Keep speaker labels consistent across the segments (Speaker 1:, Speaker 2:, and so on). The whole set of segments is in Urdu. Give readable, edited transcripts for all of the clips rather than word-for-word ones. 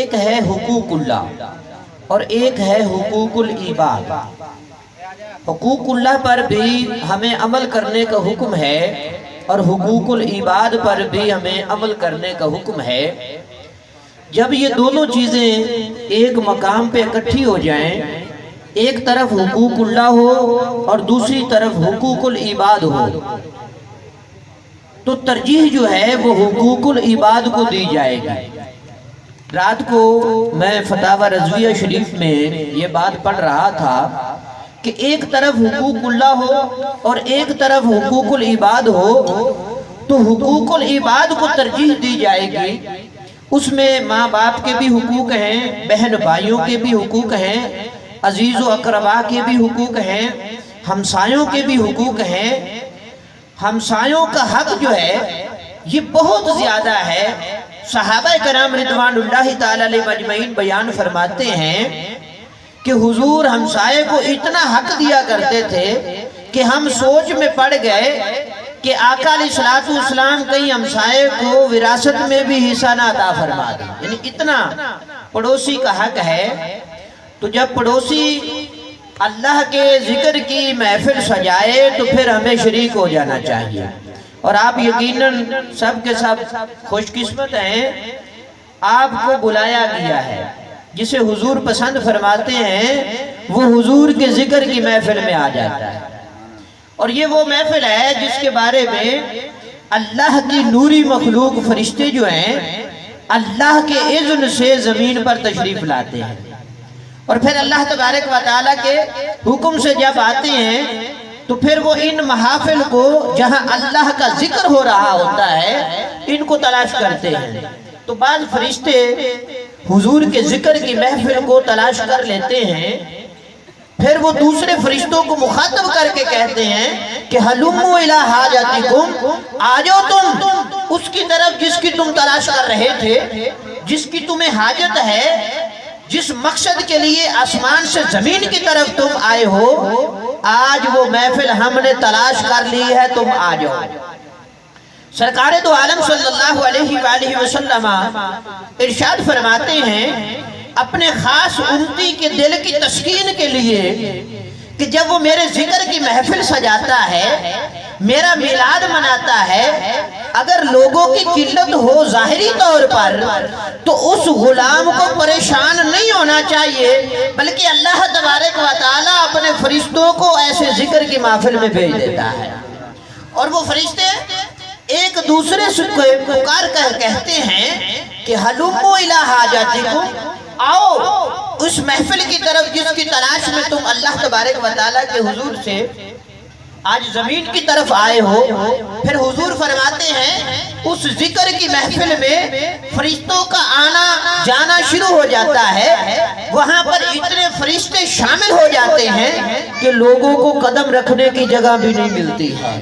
Speaker 1: ایک ہے حقوق اللہ اور ایک ہے حقوق العباد۔ حقوق اللہ پر بھی ہمیں عمل کرنے کا حکم ہے اور حقوق العباد پر بھی ہمیں عمل کرنے کا حکم ہے۔ جب یہ دونوں چیزیں ایک مقام پہ اکٹھی ہو جائیں، ایک طرف حقوق اللہ ہو اور دوسری طرف حقوق العباد ہو، تو ترجیح جو ہے وہ حقوق العباد کو دی جائے گی۔ رات کو میں فتاوی رضویہ شریف میں یہ بات پڑھ رہا تھا کہ ایک طرف حقوق اللہ ہو اور ایک طرف حقوق العباد ہو، تو حقوق العباد کو ترجیح دی جائے گی۔ اس میں ماں باپ کے بھی حقوق ہیں، بہن بھائیوں کے بھی حقوق ہیں، عزیز و اقربا کے بھی حقوق ہیں، ہمسایوں کے بھی حقوق ہیں۔ ہمسایوں کا حق جو ہے یہ بہت زیادہ ہے۔ صحابہ کرام رضوان اللہ تعالی علیہ مجمعین بیان فرماتے ہیں کہ حضور ہمسائے کو اتنا حق دیا کرتے تھے کہ ہم سوچ میں پڑ گئے کہ آقا علیہ السلام کہیں ہمسائے کو وراثت میں بھی حصہ نہ عطا فرما دیں، یعنی اتنا پڑوسی کا حق ہے۔ تو جب پڑوسی اللہ کے ذکر کی محفل سجائے تو پھر ہمیں شریک ہو جانا چاہیے۔ اور آپ یقیناً سب کے سب خوش قسمت ہیں، آپ کو بلایا گیا ہے۔ جسے حضور پسند فرماتے ہیں وہ حضور کے ذکر کی محفل میں آ جاتا ہے، اور یہ وہ محفل ہے جس کے بارے میں اللہ کی نوری مخلوق فرشتے جو ہیں اللہ کے اذن سے زمین پر تشریف لاتے ہیں، اور پھر اللہ تبارک و تعالیٰ کے حکم سے جب آتے ہیں تو پھر وہ ان محافل کو جہاں اللہ کا ذکر ہو رہا ہوتا ہے ان کو تلاش کرتے ہیں۔ تو بعض فرشتے حضور کے ذکر کی محفل کو تلاش کر لیتے ہیں، پھر وہ دوسرے فرشتوں کو مخاطب کر کے کہتے ہیں کہ ہلموا الی حاجتکم، آ جاؤ تم اس کی طرف جس کی تم تلاش کر رہے تھے، جس کی تمہیں حاجت ہے، جس مقصد کے لیے آسمان سے زمین کی طرف تم آئے ہو، آج وہ محفل ہم نے تلاش کر لی ہے، تم آ جاؤ۔ سرکار دو عالم صلی اللہ علیہ وآلہ وسلم ارشاد فرماتے ہیں اپنے خاص امتی کے دل کی تسکین کے لیے کہ جب وہ میرے ذکر کی محفل سجاتا ہے، میرا میلاد مناتا ہے، اگر لوگوں کی قلت ہو ظاہری طور پر تو اس غلام کو پریشان نہیں ہونا چاہیے، بلکہ اللہ تبارک و تعالیٰ اپنے فرشتوں کو ایسے ذکر کی محفل میں بھیج دیتا ہے، اور وہ فرشتے ایک دوسرے سے پکار کر کہتے ہیں کہ ہلموا الی حاجتکم، آؤ اس محفل کی طرف جس کی تلاش میں تم اللہ تبارک و تعالیٰ کے حضور سے آج زمین کی طرف آئے ہو۔ پھر حضور فرماتے ہیں اس ذکر کی محفل میں فرشتوں کا آنا جانا شروع ہو جاتا ہے، وہاں پر اتنے فرشتے شامل ہو جاتے ہیں کہ لوگوں کو قدم رکھنے کی جگہ بھی نہیں ملتی ہے،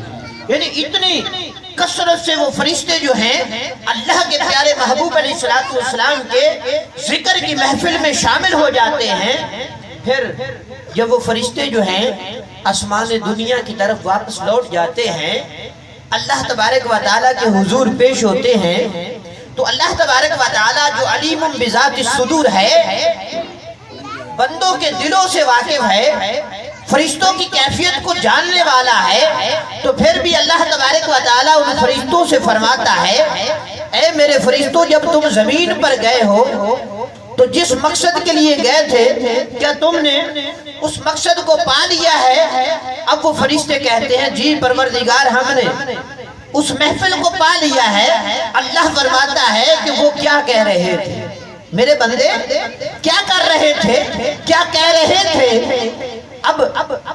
Speaker 1: یعنی اتنی کثرت سے وہ فرشتے جو ہیں اللہ کے پیارے محبوب علیہ السلام کے ذکر کی محفل میں شامل ہو جاتے ہیں۔ پھر جب وہ فرشتے جو ہیں آسمان دنیا کی طرف واپس لوٹ جاتے ہیں، اللہ تبارک و تعالیٰ کے حضور پیش ہوتے ہیں، تو اللہ تبارک و تعالیٰ جو علیم بذات الصدور ہے، بندوں کے دلوں سے واقف ہے، فرشتوں کی کیفیت کو جاننے والا ہے، تو پھر بھی اللہ تبارک و تعالیٰ ان فرشتوں سے فرماتا ہے اے میرے فرشتوں، جب تم زمین پر گئے ہو تو جس مقصد کے لیے گئے تھے کیا تم نے اس مقصد کو پا لیا ہے؟ اب وہ فرشتے کہتے ہیں جی پروردگار ہم نے اس محفل کو پا لیا ہے۔ اللہ فرماتا ہے کہ وہ کیا کہہ رہے تھے میرے بندے، کیا کر رہے تھے، کیا کہہ رہے تھے؟ اب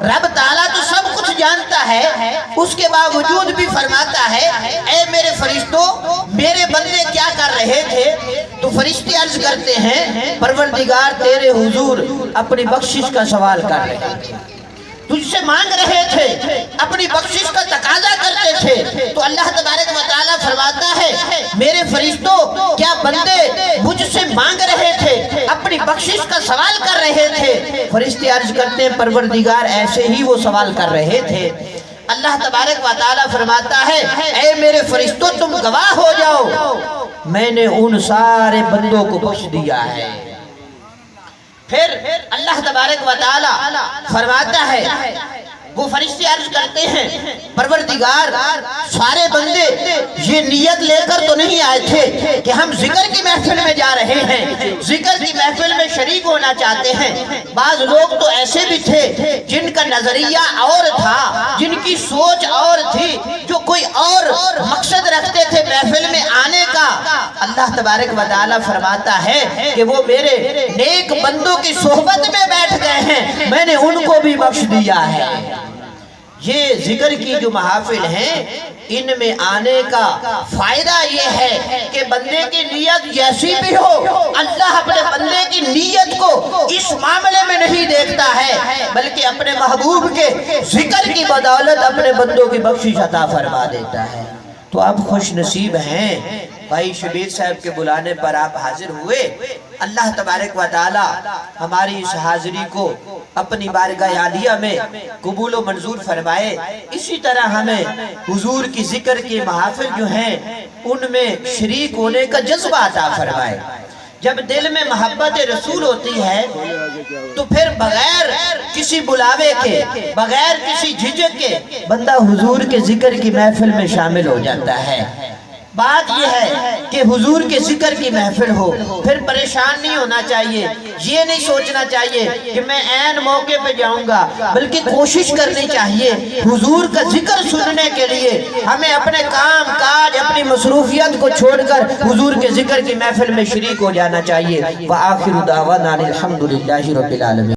Speaker 1: رب تعالیٰ تو سب کچھ جانتا ہے، اس کے باوجود بھی فرماتا ہے اے میرے فرشتوں میرے بندے کیا کر رہے تھے؟ تو فرشتے عرض کرتے ہیں پروردگار تیرے حضور اپنی بخشش کا سوال کر رہے تھے، تجھ سے مانگ رہے تھے، اپنی بخشش کا تقاضا کرتے تھے۔ تو اللہ تبارک و تعالیٰ فرماتا ہے میرے فرشتوں کیا بندے مجھ سے مانگ رہے تھے، اپنی بخشش کا سوال کر رہے تھے؟ فرشتے عرض کرتے ہیں پروردگار ایسے ہی وہ سوال کر رہے تھے۔ اللہ تبارک و تعالیٰ فرماتا ہے اے میرے فرشتوں تم گواہ ہو جاؤ، میں نے ان سارے بندوں کو بخش دیا ہے۔ پھر اللہ تبارک و تعالی فرماتا ہے، وہ فرشتے عرض کرتے ہیں پروردگار سارے بندے یہ نیت لے کر تو نہیں آئے تھے کہ ہم ذکر کی محفل میں جا رہے ہیں، ذکر کی محفل میں شریک ہونا چاہتے ہیں۔ بعض لوگ تو ایسے بھی تھے جن کا نظریہ اور تھا، جن کی سوچ اور تھی، جو کوئی اور مقصد رکھتے تھے محفل میں آنے کا۔ اللہ تبارک و تعالی فرماتا ہے کہ وہ میرے نیک بندوں کی صحبت میں بیٹھ گئے ہیں، میں نے ان کو بھی بخش دیا ہے۔ یہ ذکر کی جو محافل ہیں ان میں آنے کا فائدہ یہ ہے کہ بندے کی نیت جیسی بھی ہو، اللہ اپنے بندے کی نیت کو اس معاملے میں نہیں دیکھتا ہے، بلکہ اپنے محبوب کے ذکر کی بدولت اپنے بندوں کی بخشش عطا فرما دیتا ہے۔ تو آپ خوش نصیب ہیں، بھائی شبیر صاحب کے بلانے پر آپ حاضر ہوئے۔ اللہ تبارک و تعالی ہماری اس حاضری کو اپنی بارگاہ عالیہ میں قبول و منظور فرمائے۔ اسی طرح ہمیں حضور کی ذکر کی محافل جو ہیں ان میں شریک ہونے کا جذبہ عطا فرمائے۔ جب دل میں محبت رسول ہوتی ہے تو پھر بغیر کسی بلاوے کے، بغیر کسی جھجک کے بندہ حضور کے ذکر کی محفل میں شامل ہو جاتا ہے۔ بات یہ ہے کہ حضور کے ذکر کی محفل ہو، پھر پریشان نہیں ہونا چاہیے، یہ نہیں سوچنا چاہیے کہ میں عین موقع پہ جاؤں گا، بلکہ کوشش کرنی چاہیے حضور کا ذکر سننے کے لیے ہمیں اپنے کام کاج، اپنی مصروفیت کو چھوڑ کر حضور کے ذکر کی محفل میں شریک ہو جانا چاہیے۔ وآخر دعوانا الحمدللہ رب العالمین۔